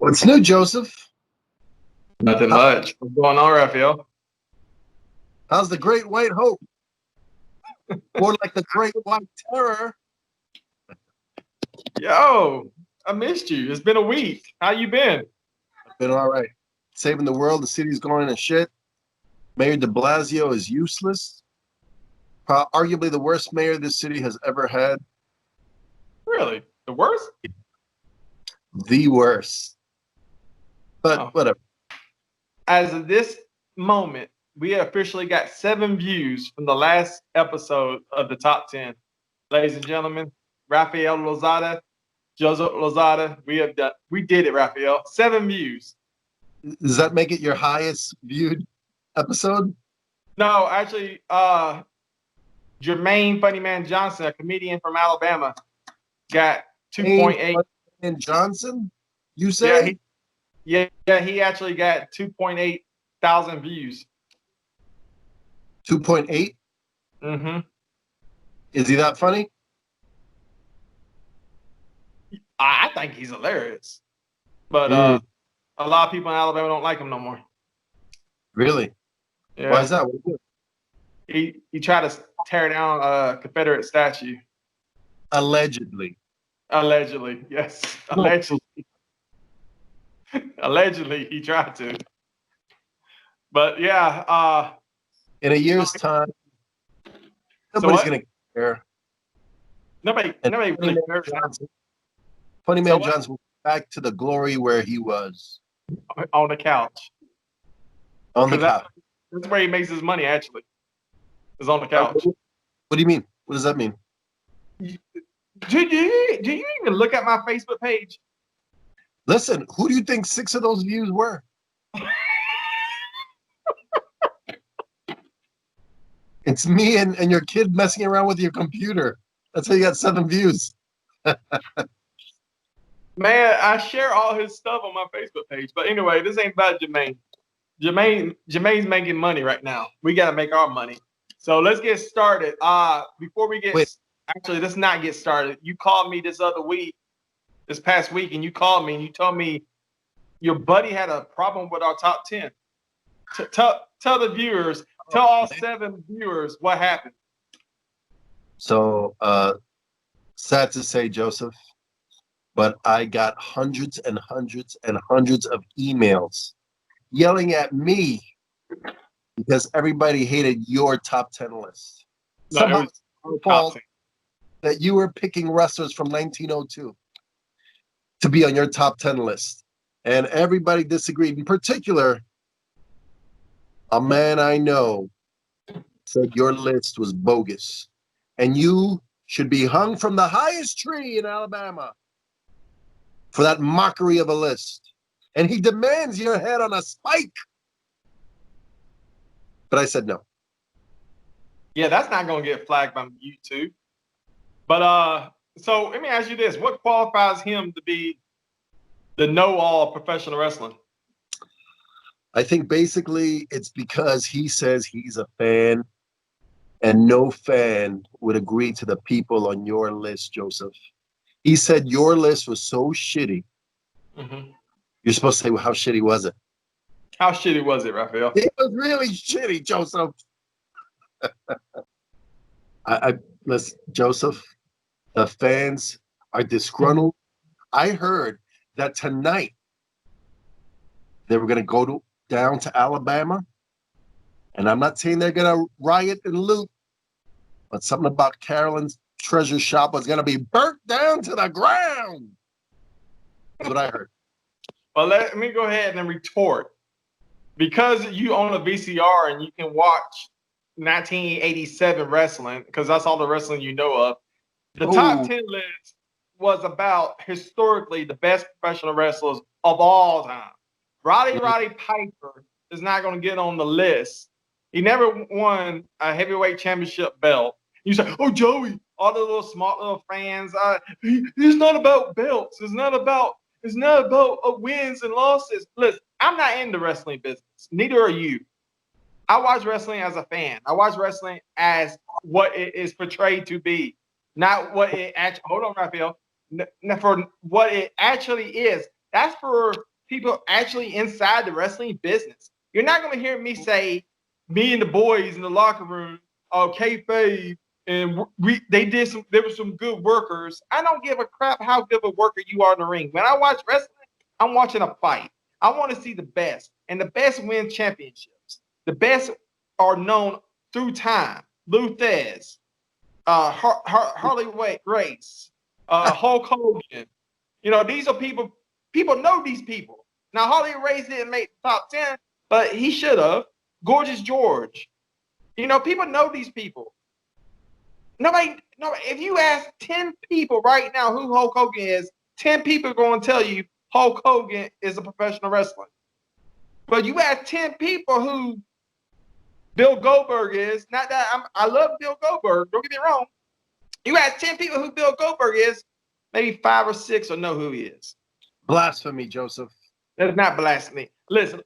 What's new, Joseph? Nothing much. What's going on, Rafael? How's the Great White Hope? More like the Great White Terror. Yo, I missed you. It's been a week. How you been? I've been all right. Saving the world. The city's going to shit. Mayor de Blasio is useless. Arguably the worst mayor this city has ever had. Really? The worst? The worst. But whatever. As of this moment, we officially got 7 views from the last episode of the top 10. Ladies and gentlemen, Rafael Lozada, Joseph Lozada, we did it, Rafael. 7 views. Does that make it your highest viewed episode? No, actually, Jermaine Funny Man Johnson, a comedian from Alabama, got 2.8. And Johnson, you say? Yeah, he actually got 2.8 thousand views. 2.8? Mm-hmm. Is he that funny? I think he's hilarious. But a lot of people in Alabama don't like him no more. Really? Yeah. Why is that? He tried to tear down a Confederate statue. Allegedly. Allegedly, yes. Allegedly. Allegedly, he tried to. But yeah. In a year's time, nobody's going to care. Nobody really cares. Funny Man Johnson went back to the glory where he was. On the couch. On the couch. That's where he makes his money, actually. Is on the couch. What do you mean? What does that mean? Do you even look at my Facebook page? Listen, who do you think 6 of those views were? It's me and your kid messing around with your computer. That's how you got 7 views. Man, I share all his stuff on my Facebook page. But anyway, this ain't about Jermaine. Jermaine's making money right now. We got to make our money. So let's get started. Before we get actually, let's not get started. You called me this past week, and you called me and you told me your buddy had a problem with our top 10. Tell the viewers, tell all 7 viewers what happened. So sad to say, Joseph, but I got hundreds and hundreds and hundreds of emails yelling at me because everybody hated your top 10 list. Somehow that you were picking wrestlers from 1902 to be on your top 10 list. And everybody disagreed. In particular, a man I know said your list was bogus. And you should be hung from the highest tree in Alabama for that mockery of a list. And he demands your head on a spike. But I said no. Yeah, that's not going to get flagged by YouTube. But so let me ask you this. What qualifies him to be the know-all of professional wrestling? I think basically it's because he says he's a fan, and no fan would agree to the people on your list, Joseph. He said your list was so shitty. Mm-hmm. You're supposed to say, well, how shitty was it? How shitty was it, Rafael? It was really shitty, Joseph. Listen, Joseph, the fans are disgruntled. I heard that tonight they were going to go down to Alabama, and I'm not saying they're going to riot and loot, but something about Carolyn's treasure shop was going to be burnt down to the ground. That's what I heard. Well, let me go ahead and retort. Because you own a VCR and you can watch 1987 wrestling, because that's all the wrestling you know of, the top 10 list was about historically the best professional wrestlers of all time. Roddy Piper is not going to get on the list. He never won a heavyweight championship belt. You say, oh, Joey, all the little smart little fans. It's not about belts. It's not about wins and losses. Listen, I'm not in the wrestling business. Neither are you. I watch wrestling as a fan. I watch wrestling as what it is portrayed to be, not what it actually. Hold on, Raphael. For what it actually is. That's for people actually inside the wrestling business. You're not going to hear me say, me and the boys in the locker room, oh, kayfabe, and there were some good workers. I don't give a crap how good of a worker you are in the ring. When I watch wrestling, I'm watching a fight. I want to see the best, and the best win championships. The best are known through time. Lou Thez, Harley Race, Hulk Hogan. These are people know these people. Now, Harley Race didn't make the top 10, but he should have. Gorgeous George. People know these people. Nobody, if you ask 10 people right now who Hulk Hogan is, 10 people are going to tell you Hulk Hogan is a professional wrestler. But you ask 10 people who Bill Goldberg is, not that I love Bill Goldberg, don't get me wrong. You ask 10 people who Bill Goldberg is, maybe 5 or 6 will know who he is. Blasphemy, Joseph. That's not blasphemy. Listen,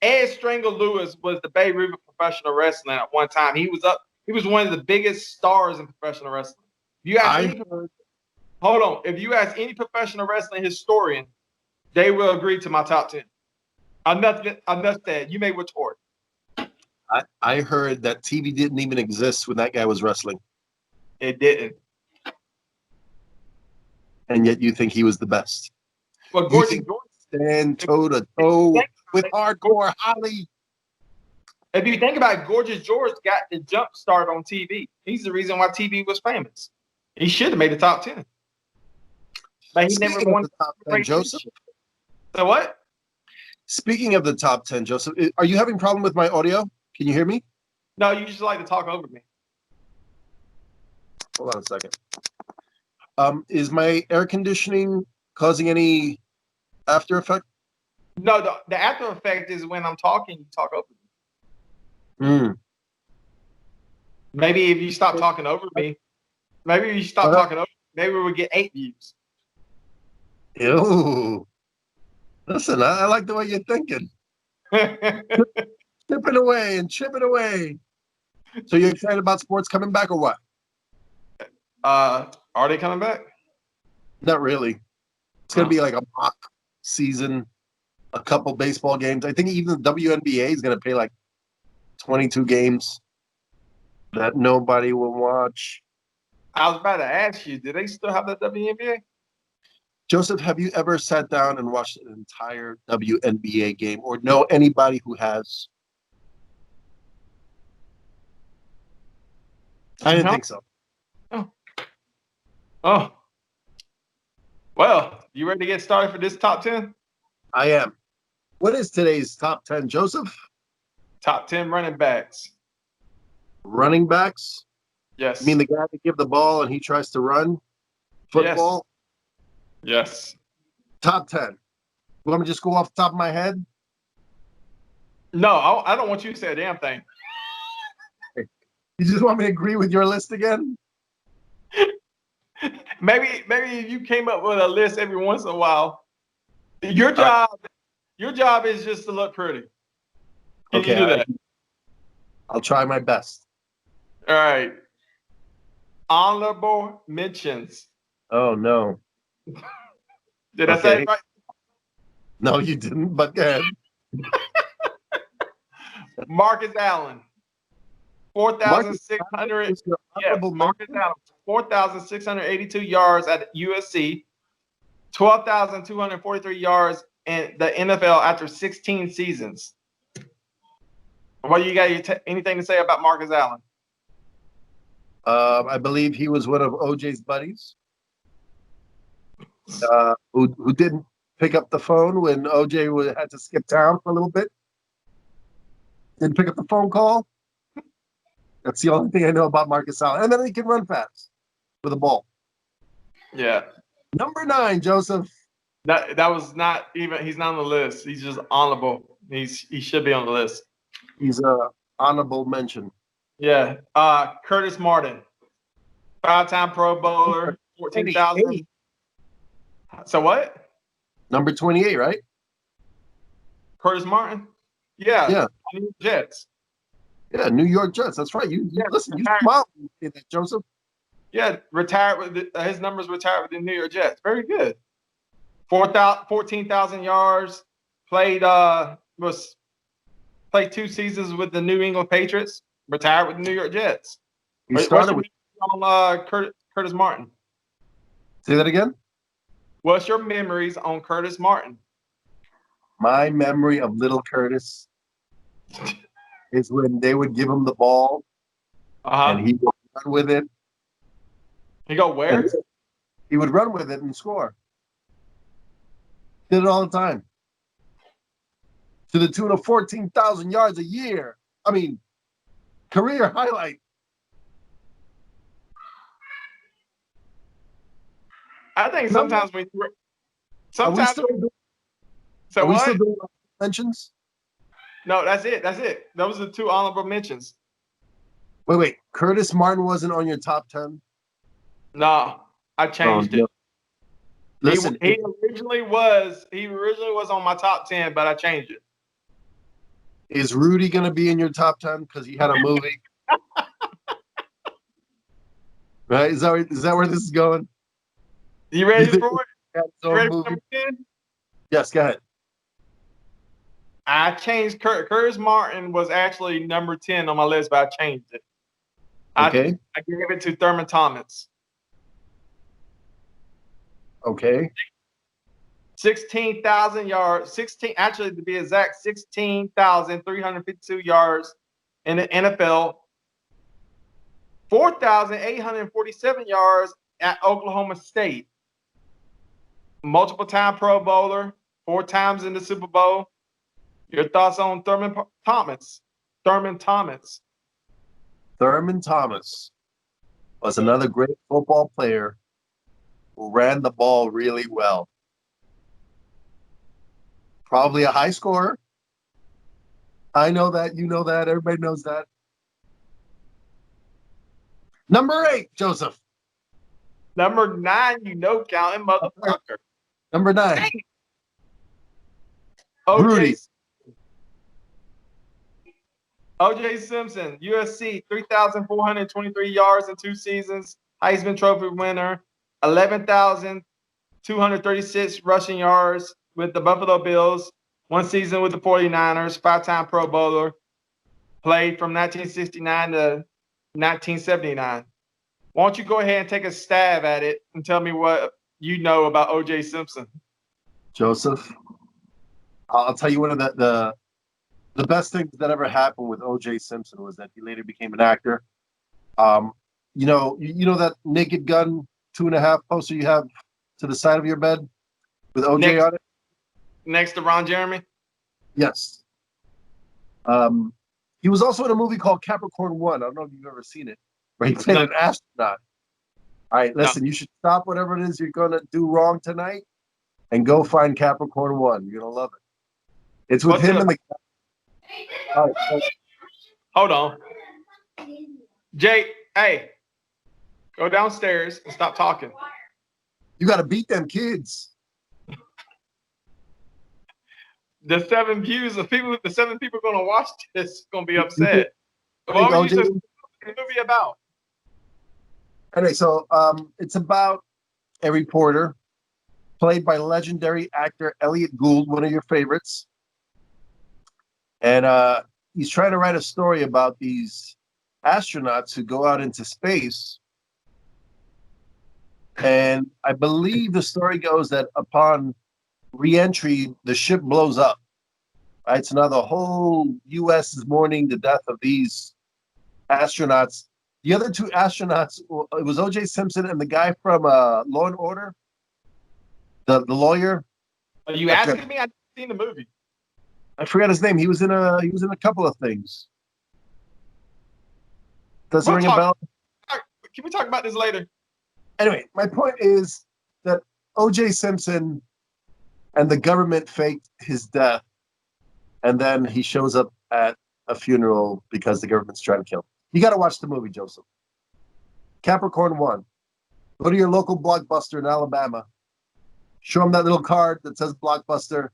Ed Strangle Lewis was the Babe Ruth of professional wrestling at one time. He was one of the biggest stars in professional wrestling. Hold on. If you ask any professional wrestling historian, they will agree to my top 10. Enough said. You may retort. I heard that TV didn't even exist when that guy was wrestling. It didn't. And yet you think he was the best. Well, You Gorgeous think George stand toe to toe with hardcore Holly. If you think about it, Gorgeous George got the jump start on TV. He's the reason why TV was famous. He should have made the top 10. But he never won the top 10, Joseph. So what? Speaking of the top 10, Joseph, are you having a problem with my audio? Can you hear me? No, you just like to talk over me. Hold on a second. Is my air conditioning causing any after effect? No, the after effect is when I'm talking, you talk over me. Maybe if you stop talking over me, maybe we'll get 8 views. Ew. Listen, I like the way you're thinking. Chipping away and chipping away. So you're excited about sports coming back or what? Are they coming back? Not really. It's going to be like a mock season, a couple baseball games. I think even the WNBA is going to play like 22 games that nobody will watch. I was about to ask you, do they still have the WNBA? Joseph, have you ever sat down and watched an entire WNBA game or know anybody who has? I didn't think so. Oh. Well, you ready to get started for this top 10? I am. What is today's top 10, Joseph? Top 10 running backs. Running backs? Yes. You mean the guy that give the ball and he tries to run football? Yes. Top 10. You want me to just go off the top of my head? No, I don't want you to say a damn thing. You just want me to agree with your list again? Maybe if you came up with a list every once in a while. Your job is just to look pretty. Can you do that? I'll try my best. All right. Honorable mentions. Oh no. Did I say it right? No, you didn't, but go ahead. Marcus Allen. 4,600. Yeah, Marcus Allen. 4,682 yards at USC. 12,243 yards in the NFL after 16 seasons. What you got? Anything to say about Marcus Allen? I believe he was one of OJ's buddies who didn't pick up the phone when OJ had to skip town for a little bit. Didn't pick up the phone call. That's the only thing I know about Marcus Allen. And then he can run fast with a ball. Yeah. Number 9, Joseph. That was not even. He's not on the list. He's just honorable. He should be on the list. He's a honorable mention. Yeah. Curtis Martin, 5-time Pro Bowler, 14,000. So what? Number 28, right? Curtis Martin. Yeah. New York Jets. Yeah, New York Jets. That's right. You listen. You smile when you say that, Joseph. Yeah, retired with his numbers. Retired with the New York Jets. Very good. 14,000 yards, played 2 seasons with the New England Patriots, retired with the New York Jets. He What's started your with. memories on Curtis Martin? Say that again. What's your memories on Curtis Martin? My memory of little Curtis is when they would give him the ball and he would run with it. He go where? And he would run with it and score. Did it all the time. To the tune of 14,000 yards a year. I mean, career highlight. I think sometimes we Are we still doing mentions? No, that's it. Those are the 2 honorable mentions. Wait. Curtis Martin wasn't on your top 10? No, I changed it. Listen, he originally was on my top 10, but I changed it. Is Rudy going to be in your top 10 because he had a movie? Right? Is that where this is going? You ready for it? You ready for number 10? Yes, go ahead. I changed Curtis Martin was actually number 10 on my list, but I changed it. Okay. I gave it to Thurman Thomas. Okay. 16,000 yards, actually to be exact, 16,352 yards in the NFL. 4,847 yards at Oklahoma State. Multiple time Pro Bowler, 4 times in the Super Bowl. Your thoughts on Thurman Thomas? Thurman Thomas was another great football player who ran the ball really well. Probably a high scorer. I know that. You know that. Everybody knows that. Number 8, Joseph. Number 9, counting motherfucker. Number 9. Rudy. O.J. Simpson, USC, 3,423 yards in 2 seasons, Heisman Trophy winner, 11,236 rushing yards with the Buffalo Bills, 1 season with the 49ers, 5-time Pro Bowler, played from 1969 to 1979. Why don't you go ahead and take a stab at it and tell me what you know about O.J. Simpson? Joseph, I'll tell you one of the best things that ever happened with O.J. Simpson was that he later became an actor. You know that Naked Gun 2.5 poster you have to the side of your bed with O.J. on it? Next to Ron Jeremy? Yes. He was also in a movie called Capricorn 1. I don't know if you've ever seen it, where he played an astronaut. All right, listen, you should stop whatever it is you're going to do wrong tonight and go find Capricorn 1. You're going to love it. It's with him and the... All right, hold on. Jay, hey, go downstairs and stop talking. You got to beat them kids. The 7 views of people, the 7 people going to watch this going to be upset. What were you just the movie about? Anyway, so it's about a reporter played by legendary actor Elliot Gould, one of your favorites. And he's trying to write a story about these astronauts who go out into space. And I believe the story goes that upon re-entry, the ship blows up. Right? So now the whole U.S. is mourning the death of these astronauts. The other 2 astronauts, it was O.J. Simpson and the guy from Law and Order, the lawyer. Are you asking me? I've seen the movie. I forgot his name. He was in a couple of things. Does it ring a bell? Can we talk about this later? Anyway, my point is that O.J. Simpson and the government faked his death, and then he shows up at a funeral because the government's trying to kill him. You got to watch the movie, Joseph. Capricorn 1. Go to your local Blockbuster in Alabama. Show them that little card that says Blockbuster,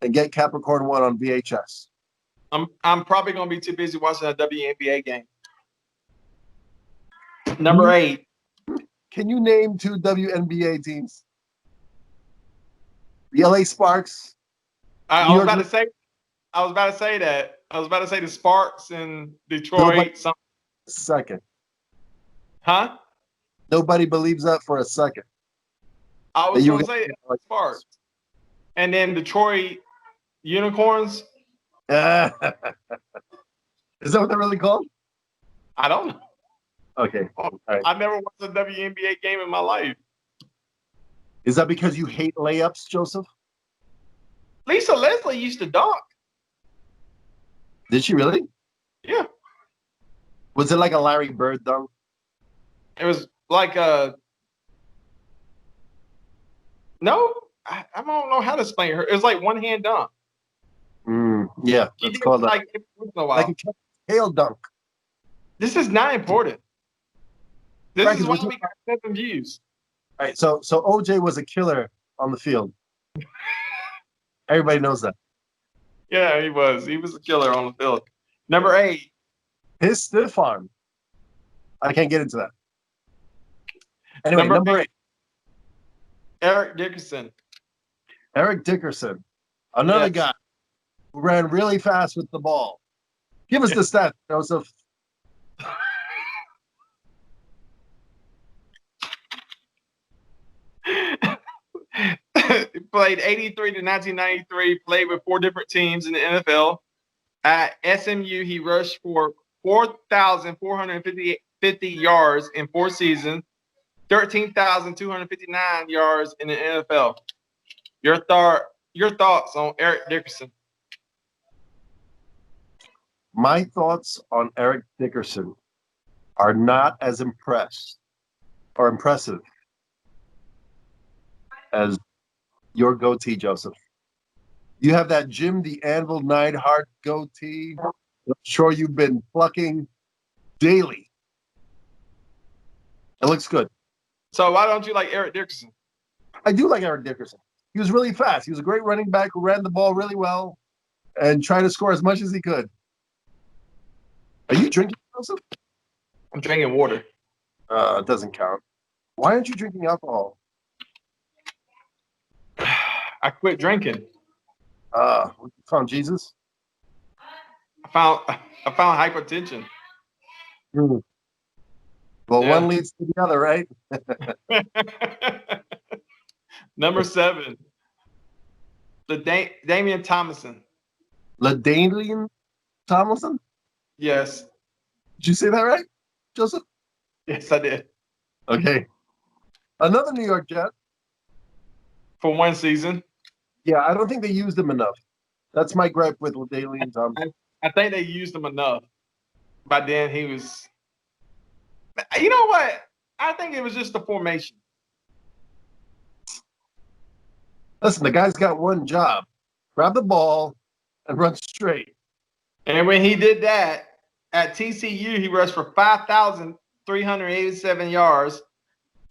and get Capricorn 1 on VHS. I'm probably going to be too busy watching a WNBA game. Number 8. Can you name 2 WNBA teams? The LA Sparks I was about to say. I was about to say that. I was about to say the Sparks in Detroit. Second. Huh? Nobody believes that for a second. I was going to say Sparks. And then Detroit Unicorns. Is that what they're really called? I don't know. Okay. All right. I've never watched a WNBA game in my life. Is that because you hate layups, Joseph? Lisa Leslie used to dunk. Did she really? Yeah. Was it like a Larry Bird dunk? It was like a. No, I don't know how to explain her. It was like one hand dunk. Yeah, that's called like a tail dunk. This is not important. This is why we got 7 views. All right, so OJ was a killer on the field. Everybody knows that. Yeah, he was. He was a killer on the field. Number 8. His stiff arm. I can't get into that. Anyway, number 8. Eric Dickerson. Eric Dickerson. Another guy who ran really fast with the ball. Give us the stats, Joseph. He played 83 to 1993, played with 4 different teams in the NFL. At SMU, he rushed for 4,450 yards in 4 seasons, 13,259 yards in the NFL. Your thoughts on Eric Dickerson? My thoughts on Eric Dickerson are not as impressive as your goatee, Joseph. You have that Jim the Anvil Neidhart goatee. I'm sure you've been plucking daily. It looks good. So why don't you like Eric Dickerson? I do like Eric Dickerson. He was really fast. He was a great running back who ran the ball really well and tried to score as much as he could. Are you drinking, Joseph? I'm drinking water. It doesn't count. Why aren't you drinking alcohol? I quit drinking. You found Jesus? I found hypertension. Well, one leads to the other, right? Number 7, Damian Thomason. LaDainian Tomlinson? Yes. Did you say that right, Joseph? Yes, I did. Okay. Another New York Jet. For 1 season. Yeah, I don't think they used him enough. That's my gripe with LaDainian Tomlinson. I think they used him enough. By then, he was... You know what? I think it was just the formation. Listen, the guy's got one job. Grab the ball and run straight. And when he did that, at TCU, he rushed for 5,387 yards,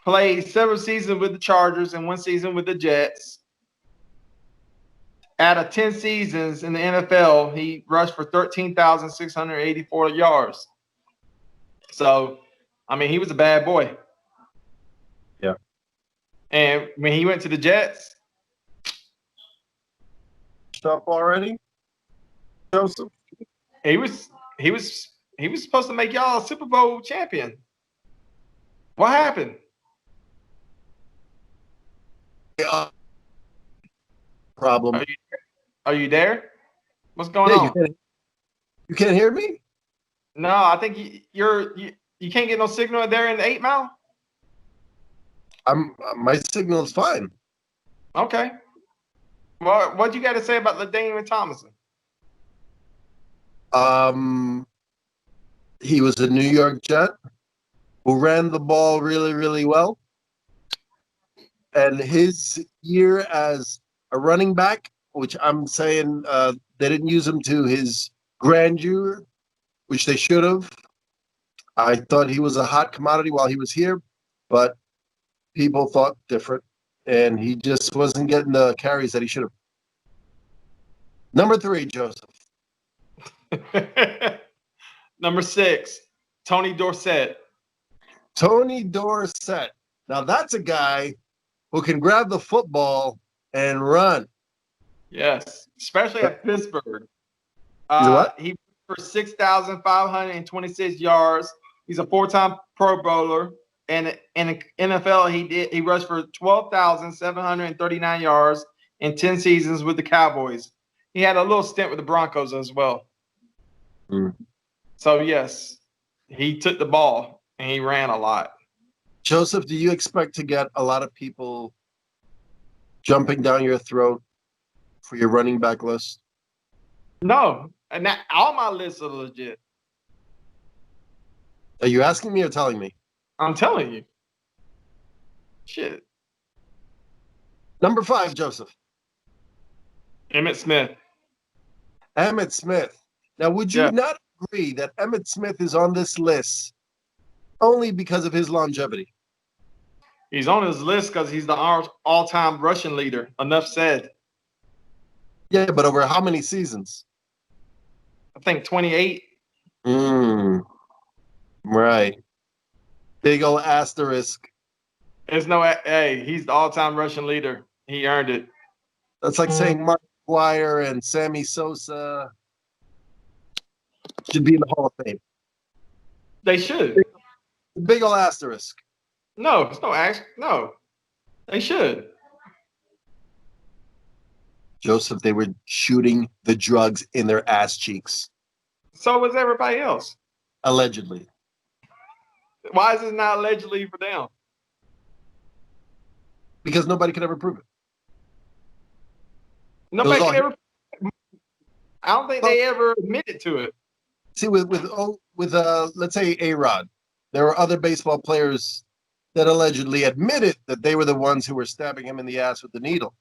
played several seasons with the Chargers and 1 season with the Jets. Out of 10 seasons in the NFL, he rushed for 13,684 yards. So, I mean, he was a bad boy. Yeah. And when he went to the Jets... Stuff already, Joseph? He was supposed to make y'all a Super Bowl champion. What happened? Problem. Are you there? What's going on? You can't hear me? No, I think you can't get no signal there in the 8 Mile. My signal is fine. Okay. Well, what you got to say about LaDainian Tomlinson? He was a New York Jet who ran the ball really, really well. And his year as a running back, which I'm saying they didn't use him to his grandeur, which they should have. I thought he was a hot commodity while he was here, but people thought different. And he just wasn't getting the carries that he should have. Number 3, Joseph. Number 6, Tony Dorsett. Tony Dorsett. Now that's a guy who can grab the football and run. Yes, especially at Pittsburgh. He's a what? He for 6,526 yards. He's a 4-time Pro Bowler, and in the NFL he rushed for 12,739 yards in 10 seasons with the Cowboys. He had a little stint with the Broncos as well. Mm. So yes, he took the ball and he ran a lot. Joseph, do you expect to get a lot of people jumping down your throat for your running back list? No, and all my lists are legit. Are you asking me or telling me? I'm telling you. Shit. Number 5, Joseph. Emmitt Smith. Emmitt Smith. Now, would you not agree that Emmitt Smith is on this list only because of his longevity? He's on his list because he's the all-time rushing leader. Enough said. Yeah, but over how many seasons? I think 28. Right. Big old asterisk. There's no, hey, he's the all-time rushing leader. He earned it. That's like saying Mark McGwire and Sammy Sosa should be in the Hall of Fame. They should. Big old asterisk. No, it's no action. No, they should. Joseph, they were shooting the drugs in their ass cheeks. So was everybody else. Allegedly. Why is it not allegedly for them? Because nobody could ever prove it. Nobody can ever. I don't think they ever admitted to it. See, with let's say A-Rod, there were other baseball players that allegedly admitted that they were the ones who were stabbing him in the ass with the needle.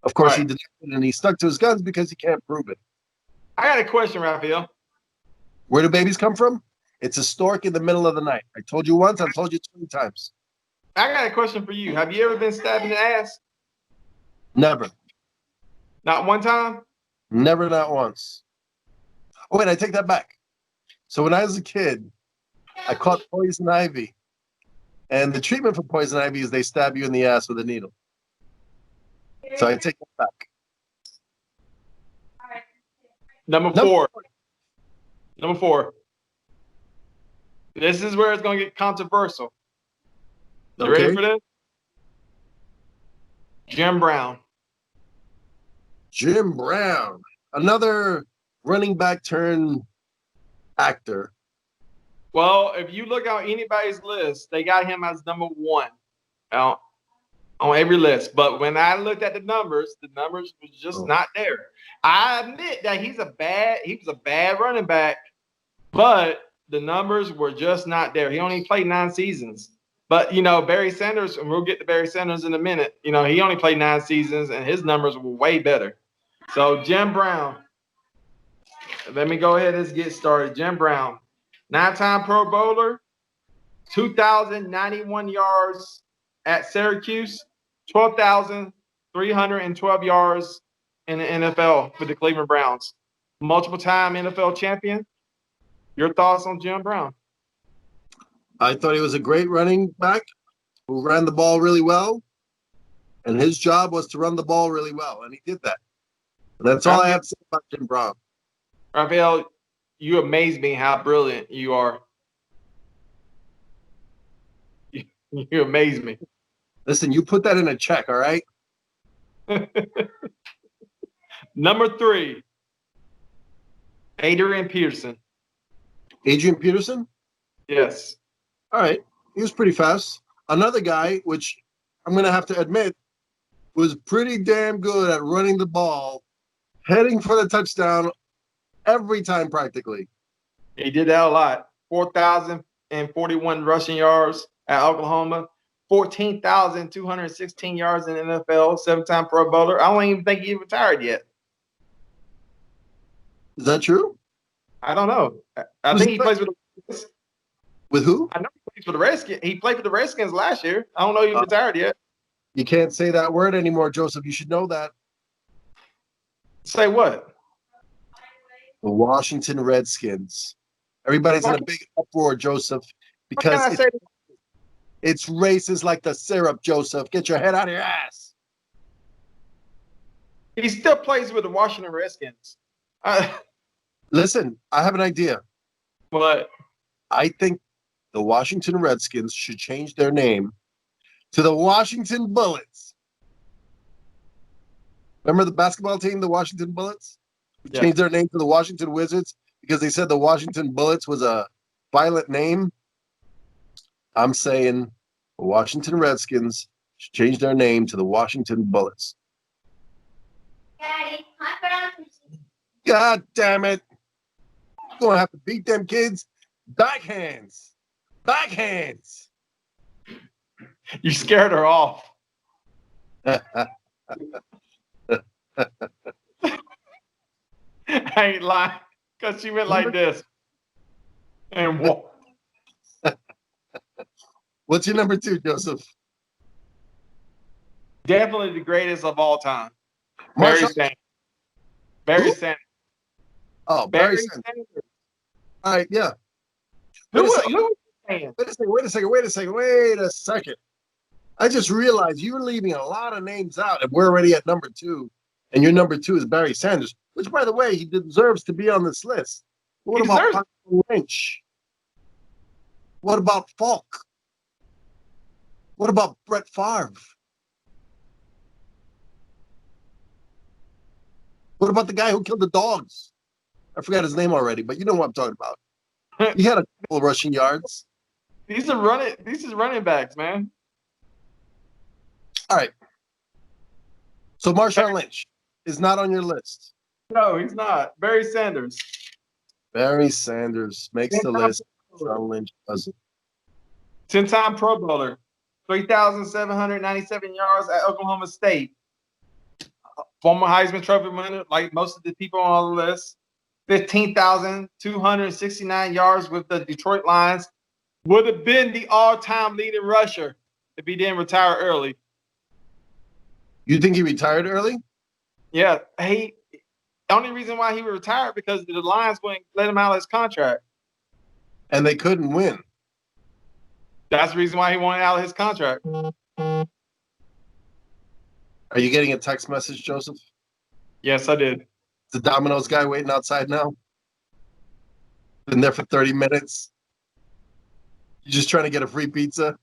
Of course, he did it, and he stuck to his guns because he can't prove it. I got a question, Rafael. Where do babies come from? It's a stork in the middle of the night. I told you once, I've told you 20 times. I got a question for you. Have you ever been stabbed in the ass? Never. Not one time? Never, not once. Oh, wait, I take that back. So when I was a kid, I caught poison ivy. And the treatment for poison ivy is they stab you in the ass with a needle. So I take that back. Number four. This is where it's going to get controversial. You ready for this? Jim Brown. Jim Brown. Another running back turned actor. Well, if you look at anybody's list, they got him as number 1 on every list. But when I looked at the numbers was just not there. I admit that he was a bad running back, but the numbers were just not there. He only played 9 seasons. But, Barry Sanders, and we'll get to Barry Sanders in a minute, he only played 9 seasons, and his numbers were way better. So, Jim Brown. Let me go ahead and get started. Jim Brown, 9-time Pro Bowler, 2,091 yards at Syracuse, 12,312 yards in the NFL for the Cleveland Browns. Multiple-time NFL champion. Your thoughts on Jim Brown? I thought he was a great running back who ran the ball really well. And his job was to run the ball really well. And he did that. And that's all I have to say about Jim Brown. Rafael, you amaze me how brilliant you are. You amaze me. Listen, you put that in a check, all right? Number 3, Adrian Peterson. Adrian Peterson? Yes. All right. He was pretty fast. Another guy, which I'm going to have to admit, was pretty damn good at running the ball, heading for the touchdown every time practically. He did that a lot. 4,041 rushing yards at Oklahoma, 14,216 yards in the NFL, 7-time Pro Bowler. I don't even think he retired yet. Is that true? I don't know. I think he plays with the Redskins. With who? I know he plays for the Redskins. He played for the Redskins last year. I don't know if he retired yet. You can't say that word anymore, Joseph. You should know that. Say what? The Washington Redskins. Everybody's in a big uproar, Joseph, because it's racist like the syrup, Joseph. Get your head out of your ass. He still plays with the Washington Redskins. Listen, I have an idea. But I think the Washington Redskins should change their name to the Washington Bullets. Remember the basketball team, the Washington Bullets? Yeah. Changed their name to the Washington Wizards because they said the Washington Bullets was a violent name. I'm saying the Washington Redskins should change their name to the Washington Bullets. Daddy, God damn it. You're going to have to beat them kids. Backhands. Backhands. you scared her off. I ain't lying. Because she went like this. And walked. What's your number 2, Joseph? Definitely the greatest of all time. Barry Marshall. Sanders. Barry Who? Sanders. Oh, Barry Sanders. All right, yeah. Who Wait a was second. you saying? Wait a second. I just realized you were leaving a lot of names out, and we're already at number 2. And your number 2 is Barry Sanders, which, by the way, he deserves to be on this list. But what He about deserves Parker Lynch? What about Falk? What about Brett Favre? What about the guy who killed the dogs? I forgot his name already, but you know what I'm talking about. He had a couple of rushing yards. These is running backs, man. All right. So Marshawn Lynch is not on your list. No, he's not. Barry Sanders. Barry Sanders makes the list. Marshawn Lynch doesn't. 10-time Pro Bowler. 3,797 yards at Oklahoma State. Former Heisman Trophy winner, like most of the people on the list. 15,269 yards with the Detroit Lions. Would have been the all-time leading rusher if he didn't retire early. You think he retired early? Yeah, the only reason why he retired because the Lions wouldn't let him out of his contract. And they couldn't win. That's the reason why he wanted out of his contract. Are you getting a text message, Joseph? Yes, I did. The Domino's guy waiting outside now? Been there for 30 minutes? You just trying to get a free pizza?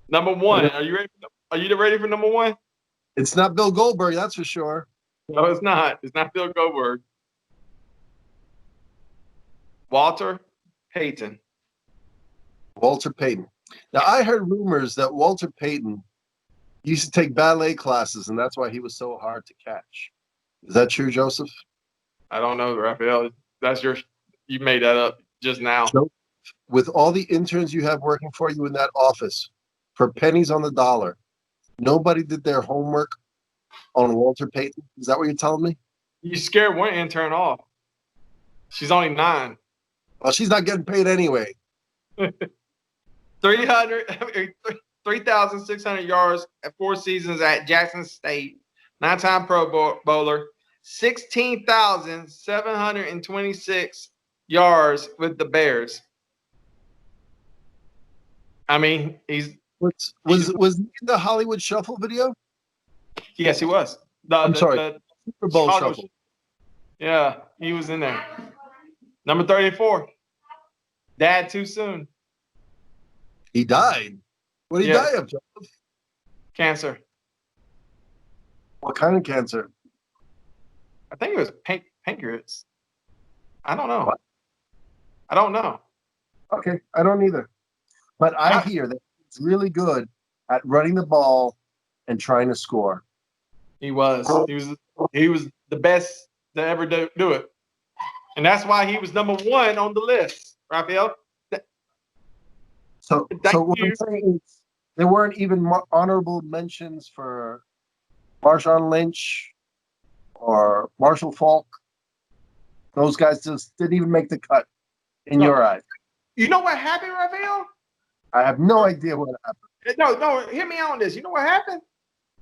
Number 1. Are you ready? Are you ready for number 1? It's not Bill Goldberg, that's for sure. No, it's not. It's not Bill Goldberg. Walter Payton. Walter Payton. Now, I heard rumors that Walter Payton used to take ballet classes, and that's why he was so hard to catch. Is that true, Joseph? I don't know, Rafael. You made that up just now. With all the interns you have working for you in that office, for pennies on the dollar, nobody did their homework on Walter Payton? Is that what you're telling me? You scared one intern off. She's only 9. Well, she's not getting paid anyway. 3,600 yards at 4 seasons at Jackson State. 9-time Pro Bowler. 16,726 yards with the Bears. I mean, Was he in the Hollywood Shuffle video? yes, he was. I'm sorry. Super Bowl Chicago Shuffle. Yeah, he was in there. Number 34. Dad too soon. He died. What did he Yes. die of, Joseph? Cancer. What kind of cancer? I think it was pancreas. I don't know. What? I don't know. Okay, I don't either. But I hear that he's really good at running the ball and trying to score. He was. He was the best to ever do it. And that's why he was number 1 on the list, Rafael. So Thank what you. I'm saying is there weren't even honorable mentions for Marshawn Lynch or Marshall Falk. Those guys just didn't even make the cut in your eyes. You know what happened, Rafael? I have no idea what happened. No, hear me out on this. You know what happened?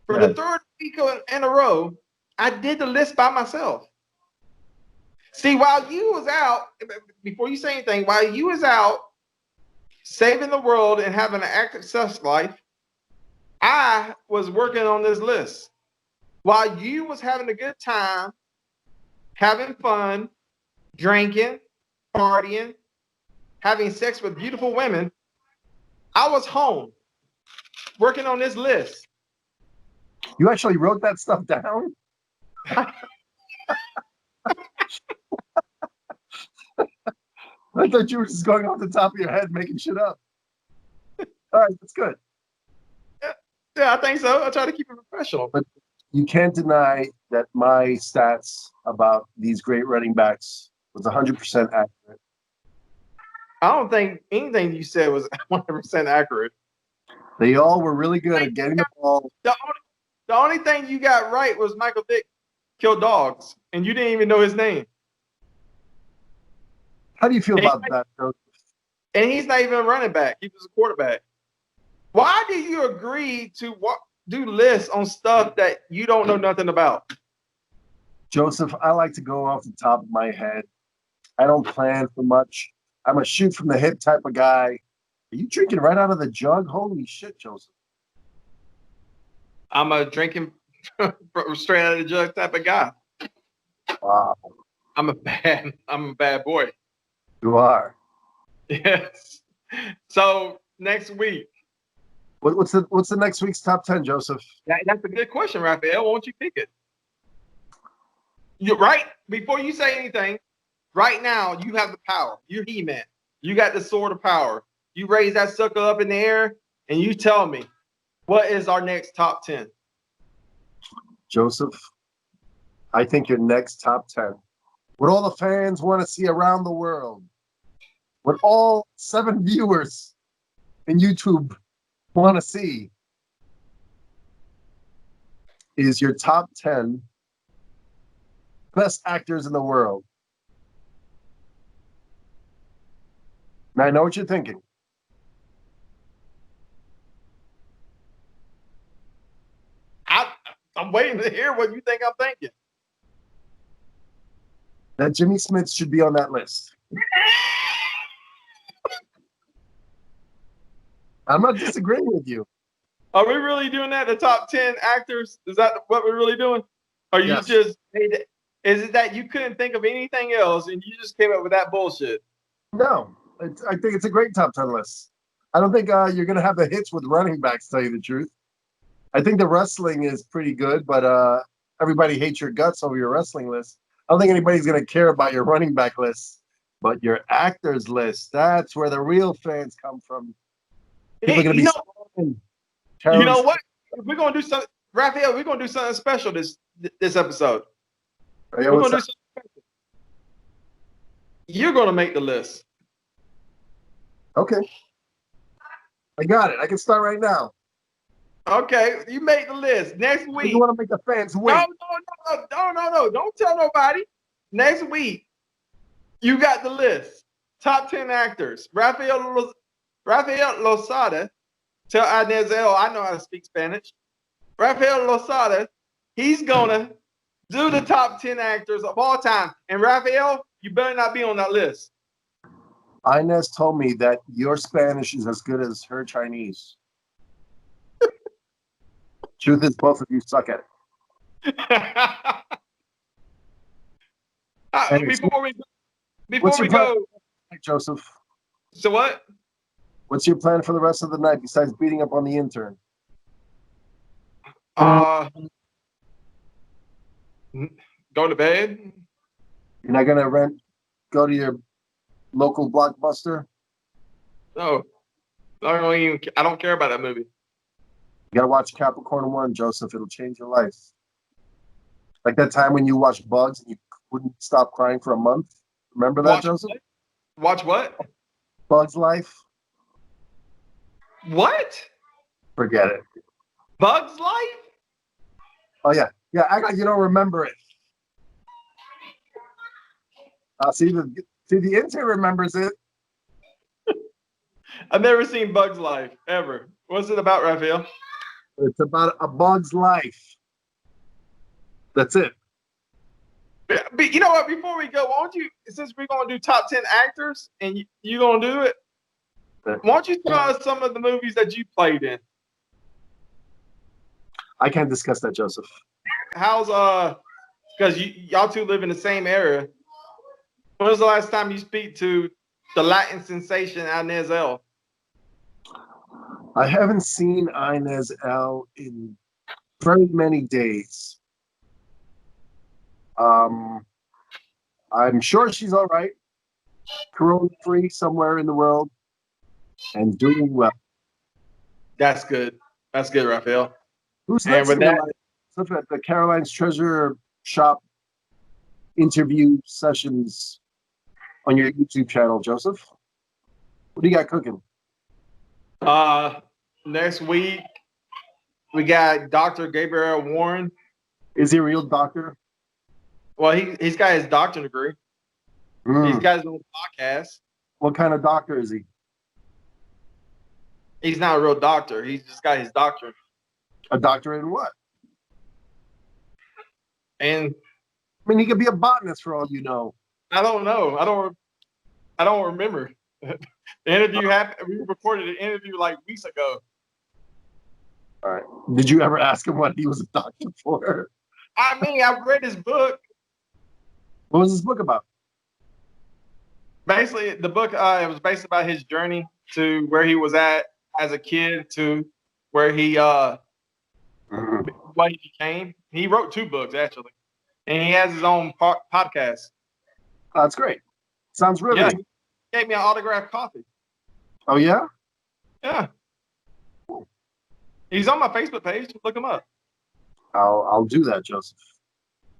For Yeah. the 3rd week in a row, I did the list by myself. See, while you was out, before you say anything, while you was out saving the world and having an active sex life, I was working on this list. while you was having a good time, having fun, drinking, partying, having sex with beautiful women, I was home working on this list. You actually wrote that stuff down? I thought you were just going off the top of your head making shit up. All right, that's good. Yeah, I think so. I try to keep it professional. But you can't deny that my stats about these great running backs was 100% accurate. I don't think anything you said was 100% accurate. They all were really good at getting the ball. The only thing you got right was Michael Vick killed dogs, and you didn't even know his name. How do you feel about that, Joseph? And he's not even a running back. He was a quarterback. Why do you agree to do lists on stuff that you don't know nothing about? Joseph, I like to go off the top of my head. I don't plan for much. I'm a shoot from the hip type of guy. Are you drinking right out of the jug? Holy shit, Joseph. I'm a drinking straight out of the jug type of guy. Wow. I'm a bad boy. You are. Yes. So next week. What's the next week's top 10, Joseph? That's a good question, Rafael. Why don't you pick it? You're right. Before you say anything, right now you have the power. You're He-Man. You got the sword of power. You raise that sucker up in the air and you tell me what is our next top 10. Joseph, I think your next top 10, what all the fans want to see around the world, what all 7 viewers in YouTube want to see, is your top 10 best actors in the world. Now, I know what you're thinking. I'm waiting to hear what you think I'm thinking. That Jimmy Smith should be on that list. I'm not disagreeing with you. Are we really doing that? The top 10 actors? Is that what we're really doing? Are you Yes. just, is it that you couldn't think of anything else and you just came up with that bullshit? No, I think it's a great top 10 list. I don't think you're going to have the hits with running backs, to tell you the truth. I think the wrestling is pretty good, but everybody hates your guts over your wrestling list. I don't think anybody's going to care about your running back list, but your actors list, that's where the real fans come from. People are going to be you know what? We're going to do something, Rafael, we're going to do something special this episode. Yeah, we're going to do something special. You're going to make the list. Okay. I got it. I can start right now. Okay, you make the list. Next week. You want to make the fans wait? No. Don't tell nobody. Next week, you got the list. Top 10 actors. Rafael Losada. Tell Anezel, I know how to speak Spanish. Rafael Losada, he's going to do the top 10 actors of all time. And Rafael, you better not be on that list. Inez told me that your Spanish is as good as her Chinese. Truth is, both of you suck at it. Before we go, Joseph. So what? What's your plan for the rest of the night besides beating up on the intern? Go to bed. You're not gonna go to your local Blockbuster? No. I don't care about that movie. You gotta watch Capricorn 1, Joseph. It'll change your life. Like that time when you watched Bugs and you wouldn't stop crying for a month. Remember that, Joseph? Watch what? Bugs Life. What? Forget it. Bugs Life? Oh yeah. Yeah, act like you don't remember it. See the intern remembers it. I've never seen Bugs Life, ever. What's it about, Rafael? It's about a bug's life. That's it. But you know what? Before we go, why don't you, since we're going to do top 10 actors and you're going to do it, why don't you tell us some of the movies that you played in? I can't discuss that, Joseph. how's because y'all two live in the same area. When was the last time you speak to the Latin sensation Inez L? I haven't seen Inez L in very many days. I'm sure she's all right, corona-free somewhere in the world, and doing well. That's good. That's good, Rafael. Who's And next with in the that, line? Look at the Caroline's Treasure Shop interview sessions on your YouTube channel, Joseph. What do you got cooking? next week we got Dr. Gabriel Warren. Is he a real doctor? Well, he's got his doctorate degree. He's got his own podcast. What kind of doctor is he? He's not a real doctor. He's just got his doctorate. A doctorate in what? And I mean, he could be a botanist for all you know. I don't know. I don't remember. The interview happened. We recorded an interview like weeks ago. All right. Did you ever ask him what he was a doctor for? I mean, I've read his book. What was his book about? Basically, the book it was based about his journey to where he was at as a kid to where he what he became. He wrote 2 books actually, and he has his own podcast. That's great. Sounds riveting. Yeah, he gave me an autographed copy. Oh yeah? Yeah. He's on my Facebook page. Look him up. I'll do that, Joseph.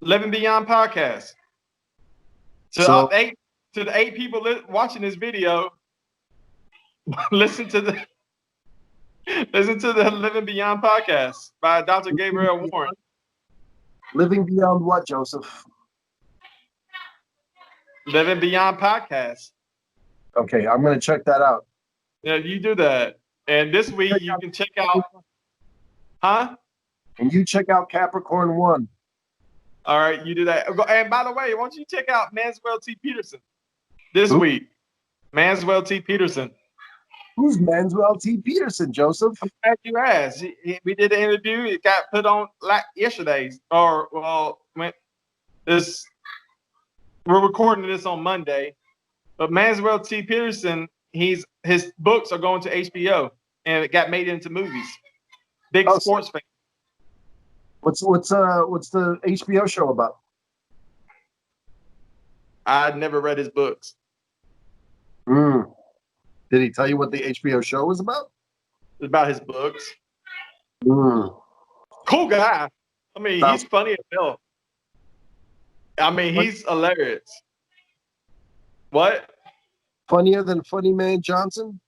Living Beyond Podcast. To the 8 people watching this video, listen to the Living Beyond Podcast by Dr. Gabriel Warren. Living Beyond what, Joseph? Living Beyond Podcast. Okay, I'm going to check that out. Yeah, you do that. And this week you can check out, huh? And you check out Capricorn 1. All right, you do that. And by the way, why don't you check out Manswell T. Peterson this week? Manswell T. Peterson. Who's Manswell T. Peterson, Joseph? I'm glad you asked. We did the interview. It got put on yesterday. Or, well, we're recording this on Monday. But Manswell T. Peterson, his books are going to HBO, and it got made into movies. Big sports fan. What's the HBO show about? I never read his books. Did he tell you what the HBO show was about? It's about his books. Cool guy. I mean, he's funny as hell. I mean, he's hilarious. What? Funnier than Funny Man Johnson?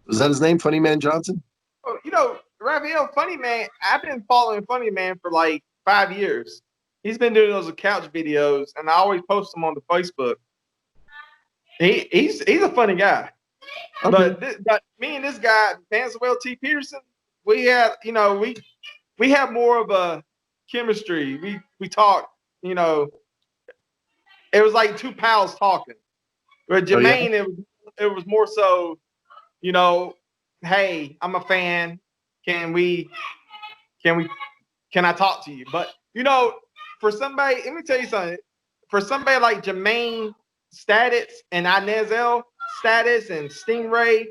Was that his name, Funny Man Johnson? Oh, you know, Rafael, Funny Man, I've been following Funny Man for like 5 years. He's been doing those couch videos, and I always post them on the Facebook. He's a funny guy. Okay. But me and this guy, Manswell T. Peterson, we have more of a chemistry. We talk, it was like 2 pals talking. But Jermaine, it was more so, hey, I'm a fan. Can I talk to you? But for somebody, let me tell you something. For somebody like Jermaine Status and Inez L. Status and Stingray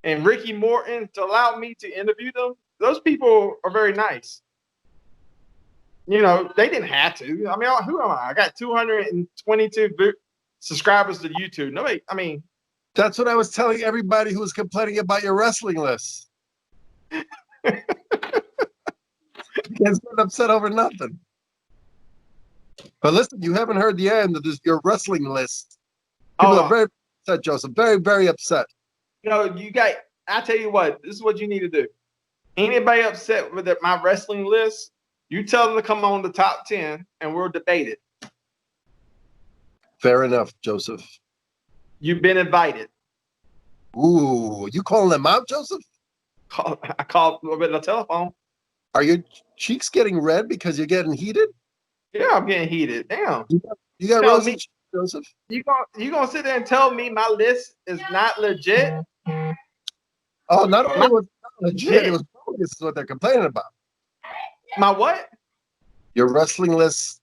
and Ricky Morton to allow me to interview them, those people are very nice. They didn't have to. I mean, who am I? I got 222 subscribers to YouTube. Nobody, I mean. That's what I was telling everybody who was complaining about your wrestling list. You guys get upset over nothing. But listen, you haven't heard the end of your wrestling list. People are very upset, Joseph. Very, very upset. I tell you what, this is what you need to do. Anybody upset with my wrestling list, you tell them to come on the top 10 and we'll debate it. Fair enough, Joseph. You've been invited. Ooh, you calling them out, Joseph? I called with the telephone. Are your cheeks getting red because you're getting heated? Yeah, I'm getting heated. Damn. You got rosy cheeks, Joseph? You gonna sit there and tell me my list is not legit? Oh, not only was it not legit, it was bogus is what they're complaining about. My what? Your wrestling list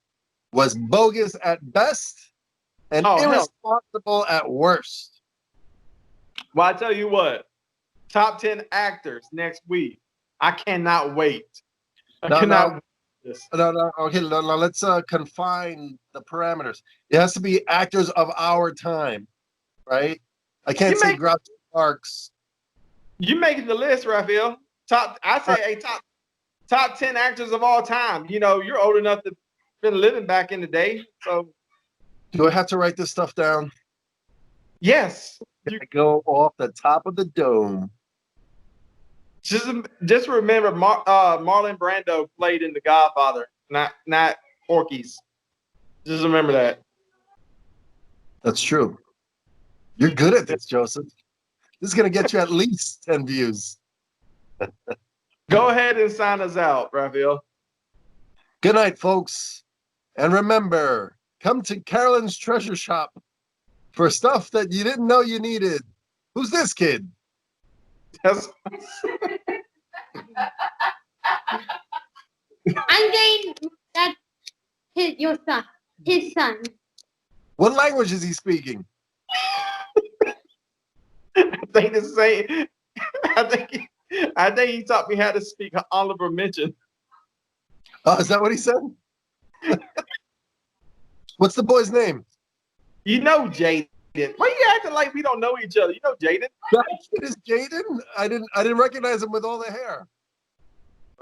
was bogus at best and Oh, hell. irresponsible at worst. Well, I tell you what, top 10 actors next week. I cannot wait. I cannot wait for this. No. Okay, no, let's confine the parameters. It has to be actors of our time, right? I can't say Groucho Marx. You making the list, Rafael. I say a top 10 actors of all time. You know, you're old enough to been living back in the day. So do I have to write this stuff down? Yes. You go off the top of the dome. Just remember, Marlon Brando played in The Godfather, not Porky's. Just remember that. That's true. You're good at this, Joseph. This is going to get you at least 10 views. Go ahead and sign us out, Rafael. Good night, folks. And remember, come to Carolyn's Treasure Shop for stuff that you didn't know you needed. Who's this kid? Yes. I'm getting that his son. What language is he speaking? I think the same. I think he taught me how to speak Oliver Mention. Oh, is that what he said? What's the boy's name? You know Jaden. Why you acting like we don't know each other? You know Jaden. That kid is Jaden? I didn't recognize him with all the hair.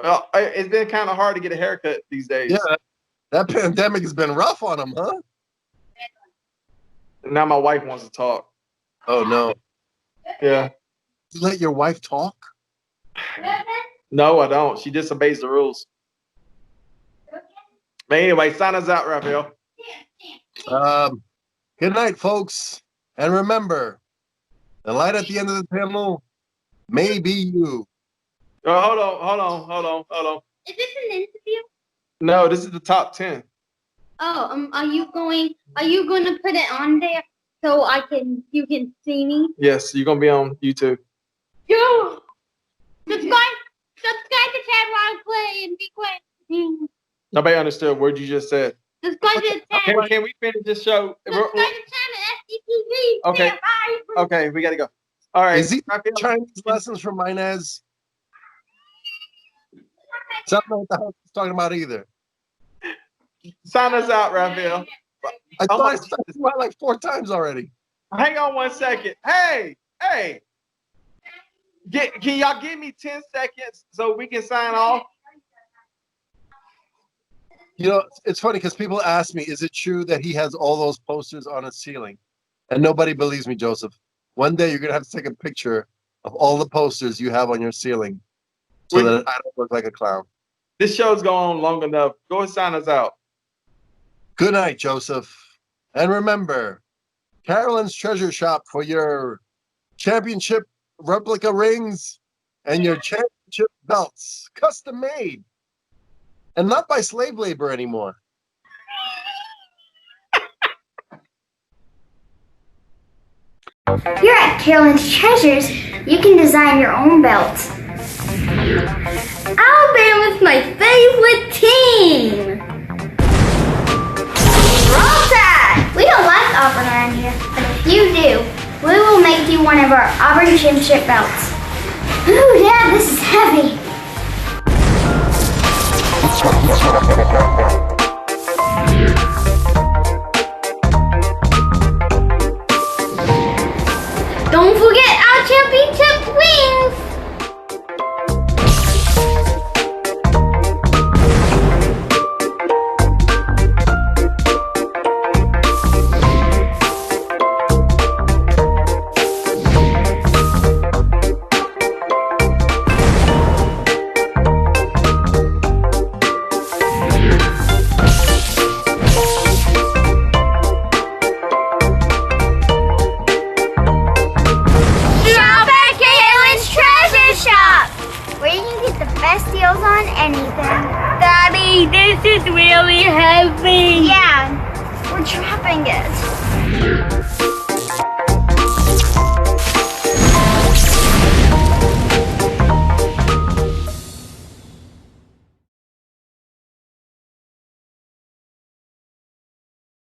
Well, it's been kind of hard to get a haircut these days. Yeah, that pandemic has been rough on him, huh? Now my wife wants to talk. Oh no. Yeah. You let your wife talk? No, I don't. She disobeys the rules. But anyway, sign us out, Rafael. Good night, folks. And remember, the light at the end of the tunnel may be you. Oh, hold on. Is this an interview? No, this is the top 10. Oh, are you going to put it on there so you can see me? Yes, you're gonna be on YouTube. Yo! Subscribe to Chad while I play and be quiet. Nobody understood a word you just said. Subscribe to Chad. Can we finish this show? Subscribe to Chad at SDTV. Okay. Yeah, bye. Okay, we gotta go. All right. Is he Chinese lessons from Inez? So I don't know what the hell he's talking about either. Sign us out, Rafael. I thought I said it like 4 times already. Hang on 1 second. Hey. Can y'all give me 10 seconds so we can sign off? You know, it's funny because people ask me, is it true that he has all those posters on his ceiling? And nobody believes me, Joseph. One day you're going to have to take a picture of all the posters you have on your ceiling so that I don't look like a clown. This show's going on long enough. Go and sign us out. Good night, Joseph. And remember, Carolyn's Treasure Shop for your championship replica rings and your championship belts, custom made. And not by slave labor anymore. Here at Carolyn's Treasures, you can design your own belt. I'll be with my favorite team! Roll Tide! We don't like Auburn around here, but if you do, we will make you one of our Auburn championship belts. Ooh, yeah, this is heavy. Don't forget our championship wings! Best deals on anything. Daddy, this is really heavy. Yeah, we're trapping it.